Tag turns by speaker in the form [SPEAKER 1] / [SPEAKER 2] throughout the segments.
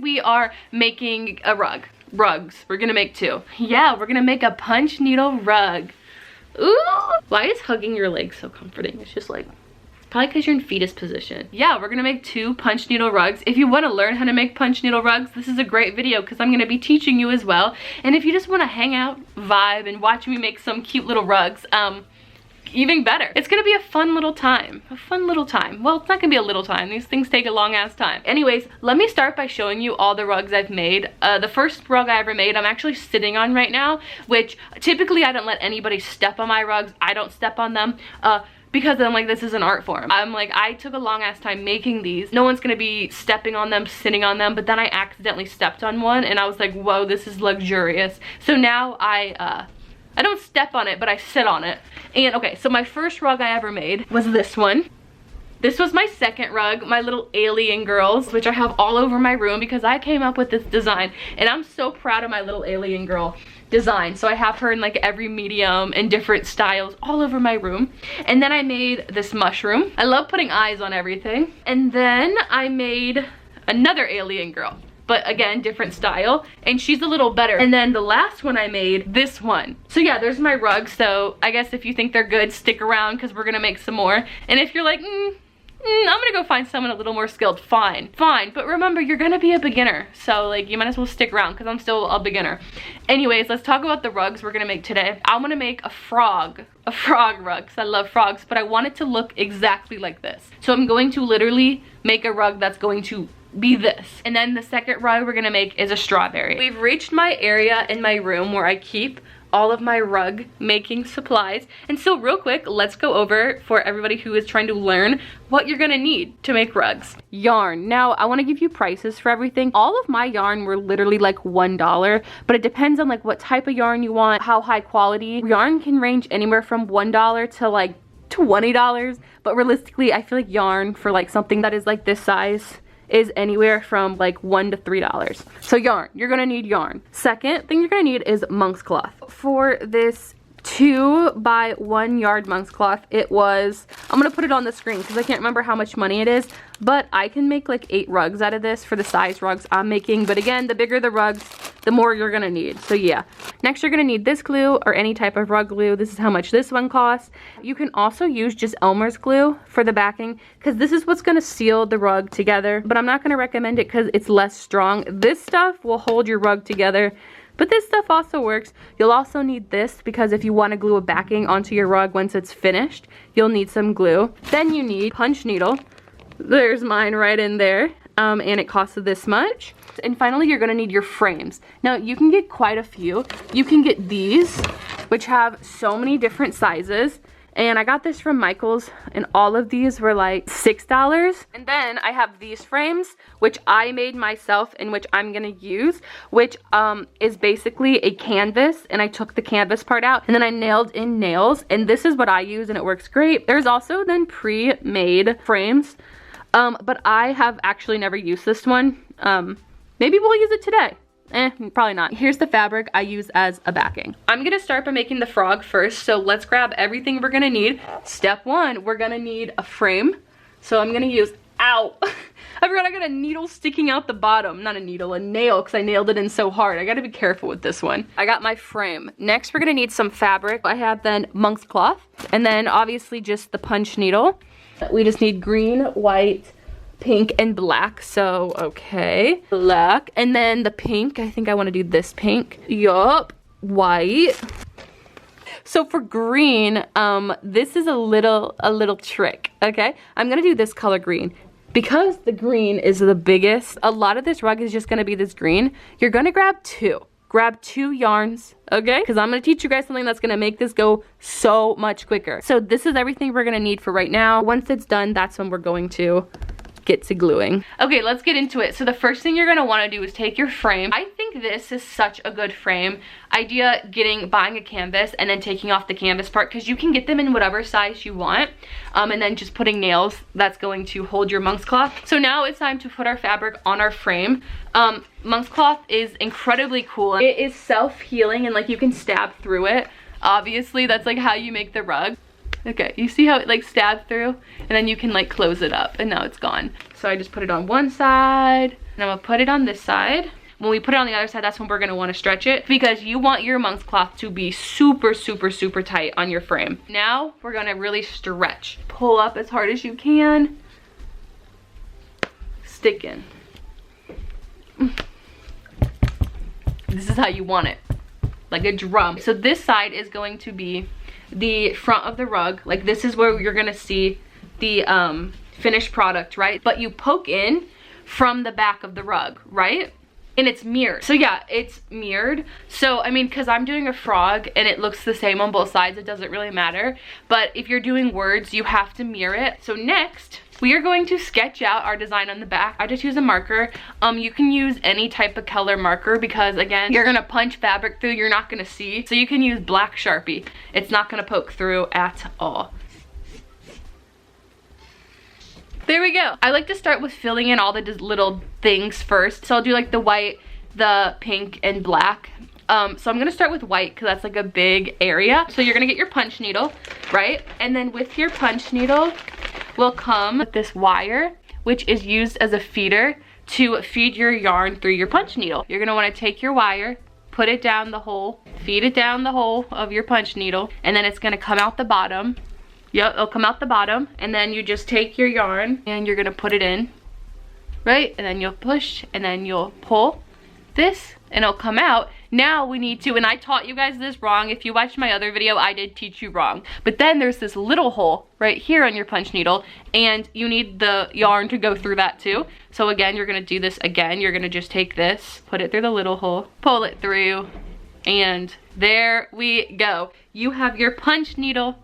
[SPEAKER 1] we are making a rugs. We're gonna make 2. Yeah, we're gonna make a punch needle rug. Ooh! Why is hugging your legs so comforting? It's just like, probably because you're in fetus position. Yeah, we're gonna make 2 punch needle rugs. If you want to learn how to make punch needle rugs, this is a great video because I'm gonna be teaching you as well. And if you just want to hang out, vibe, and watch me make some cute little rugs, even better. It's gonna be a fun little time. A fun little time. Well, it's not gonna be a little time. These things take a long ass time. Anyways, let me start by showing you all the rugs I've made. The first rug I ever made, I'm actually sitting on right now, which typically I don't let anybody step on my rugs. I don't step on them. Because I'm like, this is an art form. I'm like, I took a long ass time making these. No one's gonna be stepping on them, sitting on them, but then I accidentally stepped on one and I was like, whoa, this is luxurious. So now I don't step on it, but I sit on it. And okay, so my first rug I ever made was this one. This was my second rug, my little alien girls, which I have all over my room because I came up with this design. And I'm so proud of my little alien girl design. So I have her in like every medium and different styles all over my room. And then I made this mushroom. I love putting eyes on everything. And then I made another alien girl, but again, different style, and she's a little better. And then the last one I made, this one. So yeah, there's my rugs. So I guess if you think they're good, stick around because we're gonna make some more. And if you're like, I'm gonna go find someone a little more skilled, fine. But remember, you're gonna be a beginner. So like, you might as well stick around because I'm still a beginner. Anyways, let's talk about the rugs we're gonna make today. I wanna make a frog rug because I love frogs, but I want it to look exactly like this. So I'm going to literally make a rug that's going to be this. And then the second rug we're gonna make is a strawberry. We've reached my area in my room where I keep all of my rug making supplies. And so real quick, let's go over for everybody who is trying to learn what you're gonna need to make rugs. Yarn. Now, I wanna give you prices for everything. All of my yarn were literally like $1, but it depends on like what type of yarn you want, how high quality. Yarn can range anywhere from $1 to like $20, but realistically, I feel like yarn for like something that is like this size is anywhere from like $1 to $3. So yarn, you're gonna need yarn. Second thing you're gonna need is monk's cloth. For this 2 by 1 yard monk's cloth, it was, I'm gonna put it on the screen because I can't remember how much money it is, but I can make like 8 rugs out of this for the size rugs I'm making. But again, the bigger the rugs, the more you're gonna need. So yeah. Next, you're gonna need this glue or any type of rug glue. This is how much this one costs. You can also use just Elmer's glue for the backing because this is what's gonna seal the rug together, but I'm not gonna recommend it because it's less strong. This stuff will hold your rug together, but this stuff also works. You'll also need this because if you want to glue a backing onto your rug once it's finished, you'll need some glue. Then you need punch needle. There's mine right in there. And it costs this much. And finally, you're gonna need your frames. Now, you can get quite a few. You can get these, which have so many different sizes. And I got this from Michael's, and all of these were like $6. And then I have these frames, which I made myself and which I'm gonna use, which is basically a canvas, and I took the canvas part out and then I nailed in nails, and this is what I use and it works great. There's also then pre-made frames, but I have actually never used this one. Maybe we'll use it today. Probably not. Here's the fabric I use as a backing. I'm gonna start by making the frog first, so let's grab everything we're gonna need. Step 1, we're gonna need a frame. So I'm gonna use, ow! I forgot I got a needle sticking out the bottom. Not a needle, a nail, because I nailed it in so hard. I gotta be careful with this one. I got my frame. Next, we're gonna need some fabric. I have then monk's cloth, and then obviously just the punch needle. We just need green, white, pink, and black. So okay, black, and then the pink, I think I want to do this pink. Yup. White. So for green, this is a little trick. Okay, I'm gonna do this color green because the green is the biggest. A lot of this rug is just gonna be this green. You're gonna grab 2 yarns, okay? Because I'm gonna teach you guys something that's gonna make this go so much quicker. So this is everything we're gonna need for right now. Once it's done, that's when we're going to get to gluing. Okay, let's get into it. So the first thing you're gonna wanna do is take your frame. I think this is such a good frame idea, buying a canvas and then taking off the canvas part, because you can get them in whatever size you want, and then just putting nails that's going to hold your monk's cloth. So now it's time to put our fabric on our frame. Monk's cloth is incredibly cool. It is self-healing and like you can stab through it. Obviously, that's like how you make the rug. Okay, you see how it like stabbed through? And then you can like close it up and now it's gone. So I just put it on one side and I'm gonna put it on this side. When we put it on the other side, that's when we're gonna wanna stretch it because you want your monk's cloth to be super, super, super tight on your frame. Now we're gonna really stretch. Pull up as hard as you can. Stick in. This is how you want it, like a drum. So this side is going to be the front of the rug. Like this is where you're gonna see the finished product, right? But you poke in from the back of the rug, right? And it's mirrored. So yeah, it's mirrored. So I mean, cause I'm doing a frog and it looks the same on both sides, it doesn't really matter. But if you're doing words, you have to mirror it. So next, we are going to sketch out our design on the back. I just use a marker. You can use any type of color marker because again, you're gonna punch fabric through, you're not gonna see. So you can use black Sharpie. It's not gonna poke through at all. There we go. I like to start with filling in all the little things first. So I'll do like the white, the pink, and black. So I'm gonna start with white because that's like a big area. So you're gonna get your punch needle, right? And then with your punch needle will come with this wire, which is used as a feeder to feed your yarn through your punch needle. You're gonna wanna take your wire, put it down the hole, feed it down the hole of your punch needle, and then it's gonna come out the bottom. Yep, it'll come out the bottom, and then you just take your yarn and you're gonna put it in, right? And then you'll push and then you'll pull this and it'll come out. Now we need to, and I taught you guys this wrong. If you watched my other video, I did teach you wrong. But then there's this little hole right here on your punch needle and you need the yarn to go through that too. So again, you're gonna do this again. You're gonna just take this, put it through the little hole, pull it through, and there we go. You have your punch needle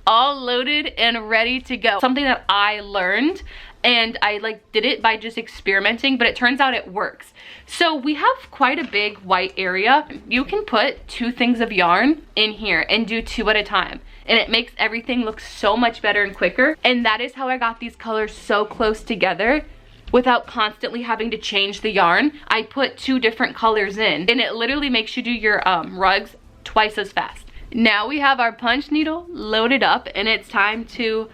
[SPEAKER 1] all loaded and ready to go. Something that I learned, and I like did it by just experimenting, but it turns out it works. So we have quite a big white area. You can put 2 things of yarn in here and do 2 at a time. And it makes everything look so much better and quicker. And that is how I got these colors so close together without constantly having to change the yarn. I put 2 different colors in and it literally makes you do your rugs twice as fast. Now we have our punch needle loaded up and it's time to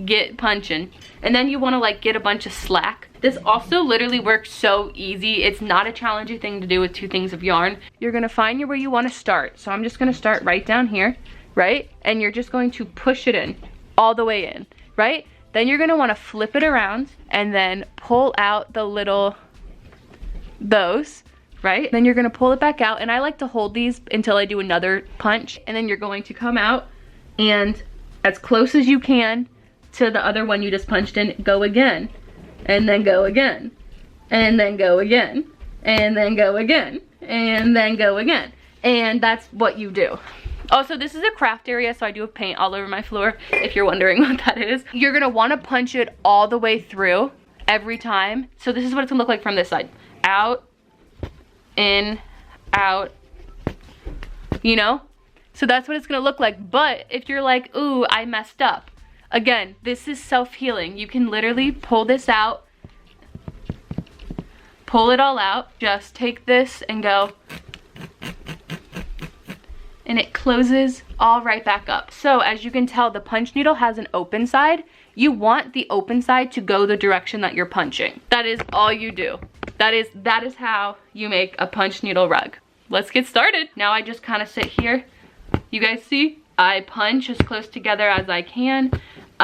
[SPEAKER 1] get punching. And then you wanna like get a bunch of slack. This also literally works so easy. It's not a challenging thing to do with 2 things of yarn. You're gonna find where you wanna start. So I'm just gonna start right down here, right? And you're just going to push it in, all the way in, right? Then you're gonna wanna flip it around and then pull out the little, those, right? Then you're gonna pull it back out, and I like to hold these until I do another punch, and then you're going to come out and as close as you can to the other one you just punched in, go again, and then go again, and then go again, and then go again, and then go again. And that's what you do. Also, this is a craft area, so I do have paint all over my floor, if you're wondering what that is. You're gonna wanna punch it all the way through every time. So this is what it's gonna look like from this side. Out, in, out, you know? So that's what it's gonna look like. But if you're like, ooh, I messed up. Again, this is self-healing. You can literally pull this out, pull it all out. Just take this and go, and it closes all right back up. So as you can tell, the punch needle has an open side. You want the open side to go the direction that you're punching. That is all you do. That is how you make a punch needle rug. Let's get started. Now I just kind of sit here. You guys see? I punch as close together as I can.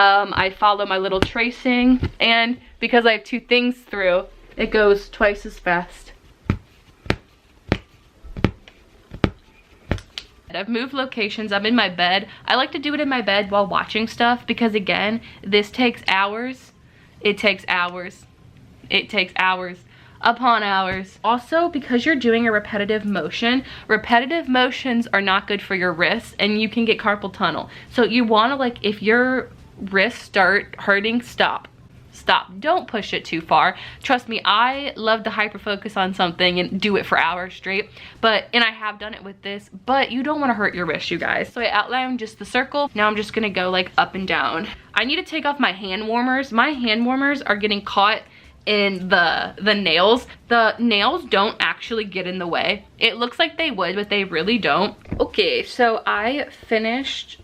[SPEAKER 1] I follow my little tracing, and because I have 2 things through, it goes twice as fast. I've moved locations. I'm in my bed. I like to do it in my bed while watching stuff because again, this takes hours. It takes hours. It takes hours upon hours. Also, because you're doing a repetitive motions are not good for your wrists and you can get carpal tunnel. So you wanna, like, if your wrists start hurting, stop. Don't push it too far. Trust me, I love to hyper focus on something and do it for hours straight, and I have done it with this, but you don't want to hurt your wrist, you guys. So I outlined just the circle. Now I'm just gonna go like up and down. I need to take off my hand warmers. My hand warmers are getting caught in the nails. The nails don't actually get in the way. It looks like they would, but they really don't. Okay, so I finished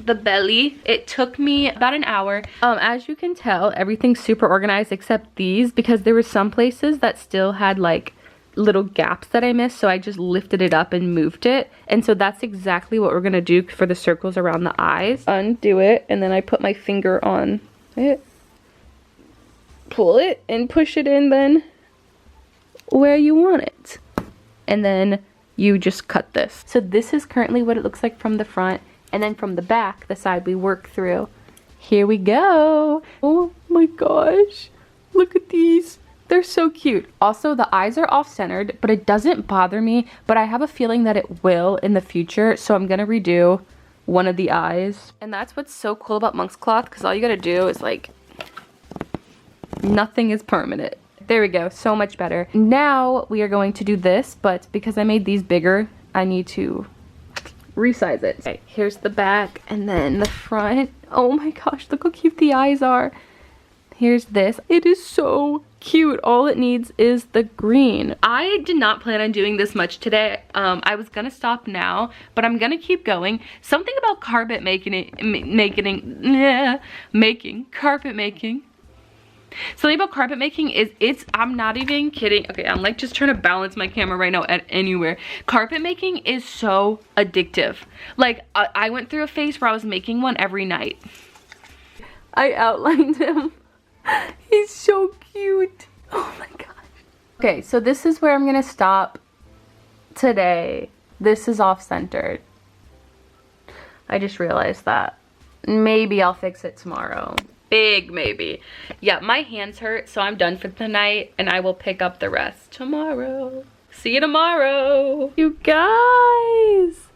[SPEAKER 1] the belly. It took me about an hour. As you can tell, everything's super organized except these, because there were some places that still had like little gaps that I missed, so I just lifted it up and moved it. And so that's exactly what we're gonna do for the circles around the eyes. Undo it, and then I put my finger on it, pull it, and push it in then where you want it. And then you just cut this. So this is currently what it looks like from the front, and then from the back, the side we work through. Here we go. Oh my gosh, look at these. They're so cute. Also, the eyes are off-centered, but it doesn't bother me, but I have a feeling that it will in the future, so I'm gonna redo one of the eyes. And that's what's so cool about monk's cloth, because all you gotta do is like, nothing is permanent. There we go, so much better. Now we are going to do this, but because I made these bigger, I need to resize it. Okay, here's the back and then the front. Oh my gosh, look how cute the eyes are. Here's this. It is so cute. All it needs is the green. I did not plan on doing this much today. I was gonna stop now, but I'm gonna keep going. Something about carpet making. Something about carpet making is, I'm not even kidding. Okay, I'm like just trying to balance my camera right now at anywhere. Carpet making is so addictive. Like, I went through a phase where I was making one every night. I outlined him. He's so cute. Oh my gosh. Okay, so this is where I'm gonna stop today. This is off-centered. I just realized that. Maybe I'll fix it tomorrow. Big maybe. Yeah, my hands hurt, so I'm done for the night, and I will pick up the rest tomorrow. See you tomorrow. You guys.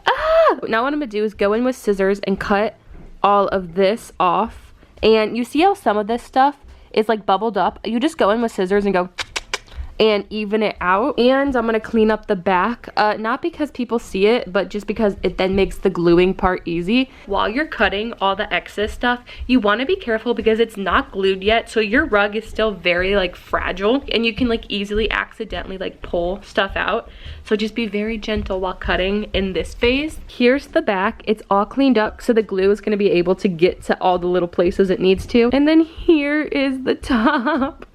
[SPEAKER 1] Ah! Now what I'm gonna do is go in with scissors and cut all of this off. And you see how some of this stuff is like bubbled up? You just go in with scissors and go and even it out. And I'm gonna clean up the back, not because people see it, but just because it then makes the gluing part easy. While you're cutting all the excess stuff, you want to be careful because it's not glued yet, so your rug is still very like fragile, and you can like easily accidentally like pull stuff out. So just be very gentle while cutting in this phase. Here's the back. It's all cleaned up, so the glue is going to be able to get to all the little places it needs to. And then here is the top.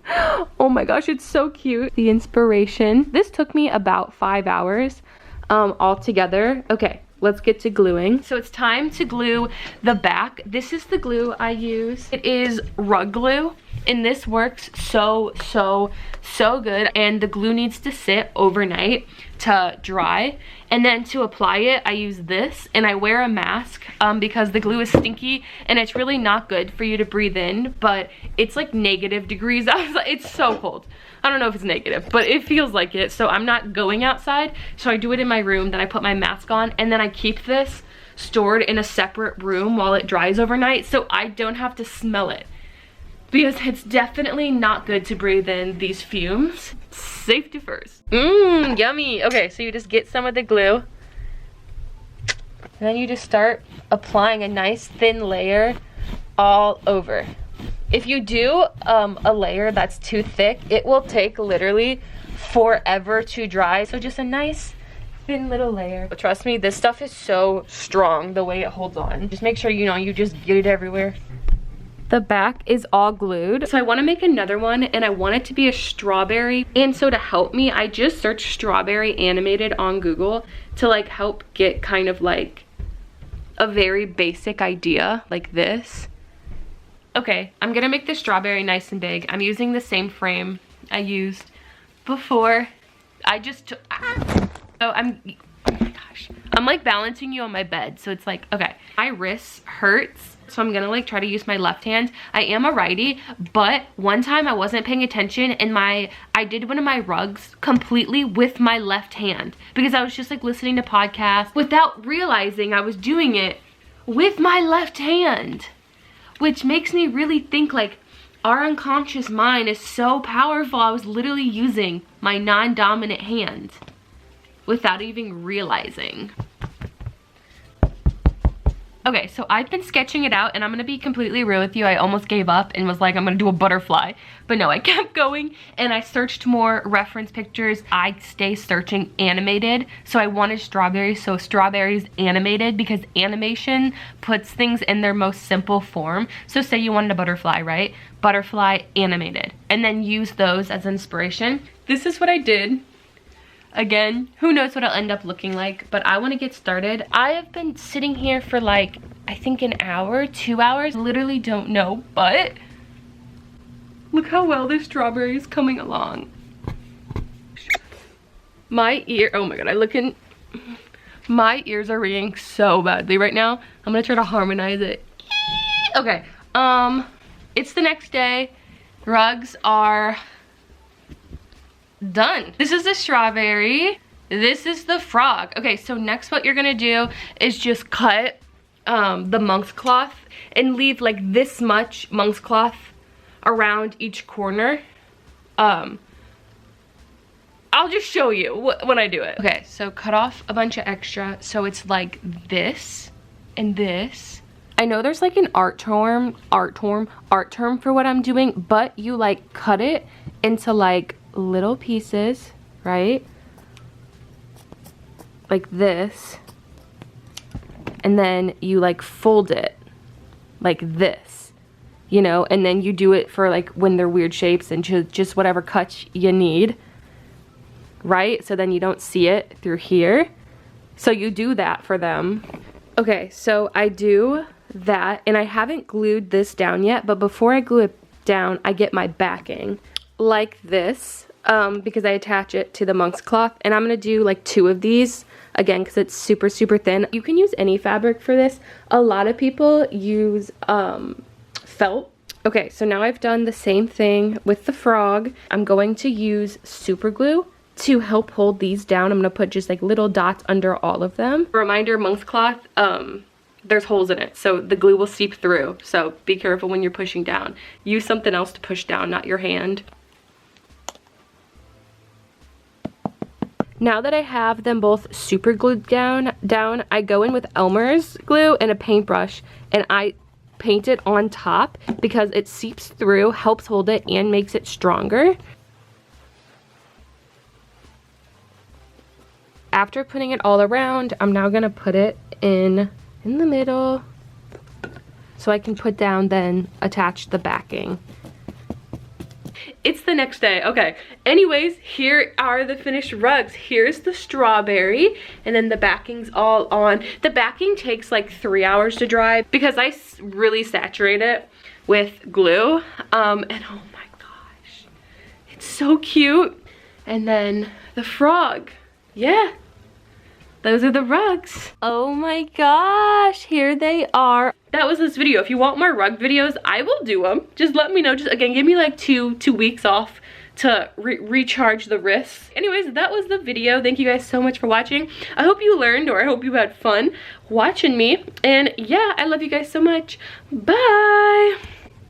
[SPEAKER 1] Oh my gosh, it's so cute. The inspiration. This took me about 5 hours all together. Okay, let's get to gluing. So it's time to glue the back. This is the glue I use. It is rug glue, and this works so good. And the glue needs to sit overnight to dry, and then to apply it I use this, and I wear a mask because the glue is stinky and it's really not good for you to breathe in, but it's like -degrees outside. It's so cold. I don't know if it's negative, but it feels like it. So I'm not going outside, so I do it in my room, then I put my mask on, and then I keep this stored in a separate room while it dries overnight, so I don't have to smell it, because it's definitely not good to breathe in these fumes. Safety first. Mmm, yummy. Okay, so you just get some of the glue, and then you just start applying a nice thin layer all over. If you do a layer that's too thick, it will take literally forever to dry. So just a nice thin little layer. But trust me, this stuff is so strong the way it holds on. Just make sure you just get it everywhere. The back is all glued. So I want to make another one, and I want it to be a strawberry. And so to help me, I just searched strawberry animated on Google to like help get kind of like a very basic idea like this. Okay, I'm gonna make the strawberry nice and big. I'm using the same frame I used before. I just took, oh my gosh. I'm like balancing you on my bed, so it's like, okay. My wrist hurts, so I'm gonna like try to use my left hand. I am a righty, but one time I wasn't paying attention, and I did one of my rugs completely with my left hand because I was just like listening to podcasts without realizing I was doing it with my left hand, which makes me really think like our unconscious mind is so powerful. I was literally using my non-dominant hand without even realizing. Okay, so I've been sketching it out, and I'm gonna be completely real with you. I almost gave up and was like, I'm gonna do a butterfly. But no, I kept going, and I searched more reference pictures. I stay searching animated, so I wanted strawberries, so strawberries animated, because animation puts things in their most simple form. So say you wanted a butterfly, right? Butterfly animated, and then use those as inspiration. This is what I did. Again, who knows what I'll end up looking like, but I want to get started. I have been sitting here for like, I think an hour, 2 hours. Literally don't know, but look how well this strawberry is coming along. My ear, oh my god, my ears are ringing so badly right now. I'm gonna try to harmonize it. Okay, it's the next day. Rugs are done. This is the strawberry. This is the frog. Okay, so next what you're gonna do is just cut the monk's cloth and leave like this much monk's cloth around each corner. I'll just show you when I do it. Okay, so cut off a bunch of extra so it's like this and this. I know there's like an art term for what I'm doing, but you like cut it into like little pieces, right? Like this. And then you like fold it like this, you know, and then you do it for like when they're weird shapes and just whatever cuts you need, right? So then you don't see it through here. So you do that for them. Okay, so I do that, and I haven't glued this down yet, but before I glue it down, I get my backing like this, because I attach it to the monk's cloth, and I'm gonna do like 2 of these again because it's super thin. You can use any fabric for this. A lot of people use felt. Okay, so now I've done the same thing with the frog. I'm going to use super glue to help hold these down. I'm gonna put just like little dots under all of them. Reminder, monk's cloth, there's holes in it, so the glue will seep through, so be careful when you're pushing down. Use something else to push down, not your hand. Now that I have them both super glued down, I go in with Elmer's glue and a paintbrush, and I paint it on top because it seeps through, helps hold it, and makes it stronger. After putting it all around, I'm now gonna put it in the middle so I can put down, then attach the backing. It's the next day. Okay, anyways, here are the finished rugs. Here's the strawberry, and then the backing's all on. The backing takes like 3 hours to dry because I really saturate it with glue, and oh my gosh, it's so cute. And then the frog, yeah, those are the rugs. Oh my gosh, here they are. That was this video. If you want more rug videos, I will do them. Just let me know. Just again, give me like two weeks off to recharge the wrists. Anyways, that was the video. Thank you guys so much for watching. I hope you learned, or I hope you had fun watching me. And yeah, I love you guys so much. Bye.